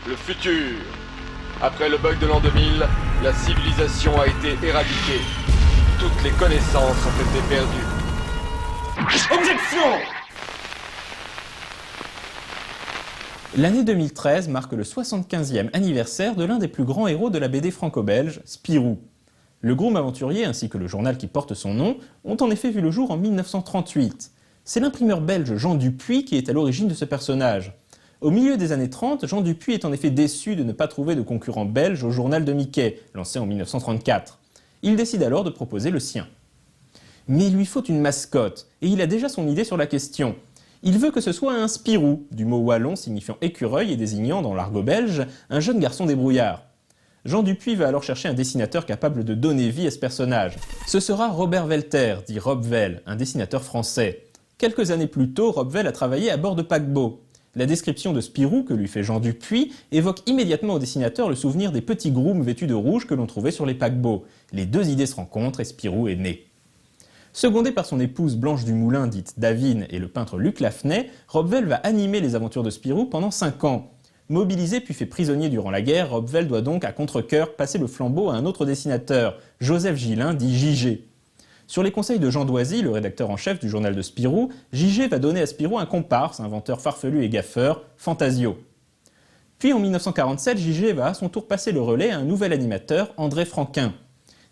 le futur. Après le bug de l'an 2000, la civilisation a été éradiquée. Toutes les connaissances ont été perdues. Objection! L'année 2013 marque le 75e anniversaire de l'un des plus grands héros de la BD franco-belge, Spirou. Le Groom aventurier ainsi que le journal qui porte son nom ont en effet vu le jour en 1938. C'est l'imprimeur belge Jean Dupuy qui est à l'origine de ce personnage. Au milieu des années 30, Jean Dupuy est en effet déçu de ne pas trouver de concurrent belge au journal de Mickey, lancé en 1934. Il décide alors de proposer le sien. Mais il lui faut une mascotte, et il a déjà son idée sur la question. Il veut que ce soit un Spirou, du mot wallon signifiant écureuil et désignant, dans l'argot belge, un jeune garçon débrouillard. Jean Dupuy va alors chercher un dessinateur capable de donner vie à ce personnage. Ce sera Robert Welter, dit Rob Vel, un dessinateur français. Quelques années plus tôt, Rob Vel a travaillé à bord de paquebots. La description de Spirou que lui fait Jean Dupuy évoque immédiatement au dessinateur le souvenir des petits grooms vêtus de rouge que l'on trouvait sur les paquebots. Les deux idées se rencontrent et Spirou est né. Secondé par son épouse Blanche Dumoulin, dite Davine, et le peintre Luc Lafnay, Rob Vel va animer les aventures de Spirou pendant 5 ans. Mobilisé puis fait prisonnier durant la guerre, Rob Vel doit donc à contre-cœur passer le flambeau à un autre dessinateur, Joseph Gillin, dit JG. Sur les conseils de Jean Doisy, le rédacteur en chef du journal de Spirou, JG va donner à Spirou un comparse, inventeur farfelu et gaffeur, Fantasio. Puis en 1947, JG va à son tour passer le relais à un nouvel animateur, André Franquin.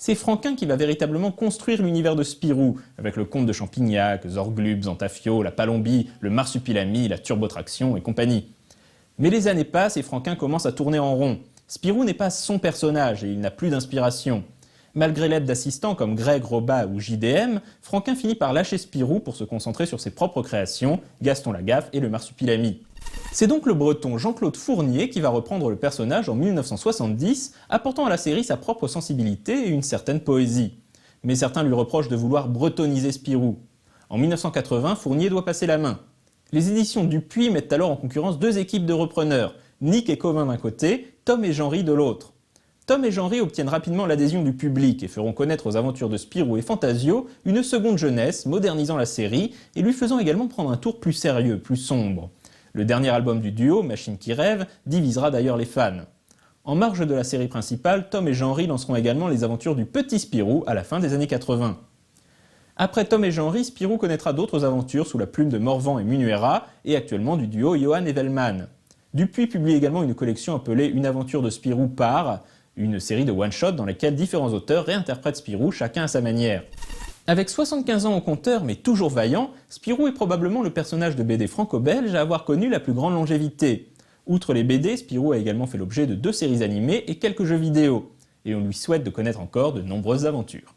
C'est Franquin qui va véritablement construire l'univers de Spirou, avec le conte de Champignac, Zorglub, Zantafio, la Palombie, le Marsupilami, la Turbotraction et compagnie. Mais les années passent et Franquin commence à tourner en rond. Spirou n'est pas son personnage et il n'a plus d'inspiration. Malgré l'aide d'assistants comme Greg, Roba ou JDM, Franquin finit par lâcher Spirou pour se concentrer sur ses propres créations, Gaston Lagaffe et le Marsupilami. C'est donc le breton Jean-Claude Fournier qui va reprendre le personnage en 1970, apportant à la série sa propre sensibilité et une certaine poésie. Mais certains lui reprochent de vouloir bretoniser Spirou. En 1980, Fournier doit passer la main. Les éditions Dupuy mettent alors en concurrence 2 équipes de repreneurs, Nick et Covin d'un côté, Tom et Jean-Ry de l'autre. Tom et Jean-Ry obtiennent rapidement l'adhésion du public et feront connaître aux aventures de Spirou et Fantasio une seconde jeunesse, modernisant la série et lui faisant également prendre un tour plus sérieux, plus sombre. Le dernier album du duo, Machine qui rêve, divisera d'ailleurs les fans. En marge de la série principale, Tom et Jean-Ry lanceront également les aventures du petit Spirou à la fin des années 80. Après Tom et Jean-Ry, Spirou connaîtra d'autres aventures sous la plume de Morvan et Munuera et actuellement du duo Johan et Velman. Dupuy publie également une collection appelée Une aventure de Spirou par, une série de one-shot dans laquelle différents auteurs réinterprètent Spirou chacun à sa manière. Avec 75 ans au compteur mais toujours vaillant, Spirou est probablement le personnage de BD franco-belge à avoir connu la plus grande longévité. Outre les BD, Spirou a également fait l'objet de 2 séries animées et quelques jeux vidéo. Et on lui souhaite de connaître encore de nombreuses aventures.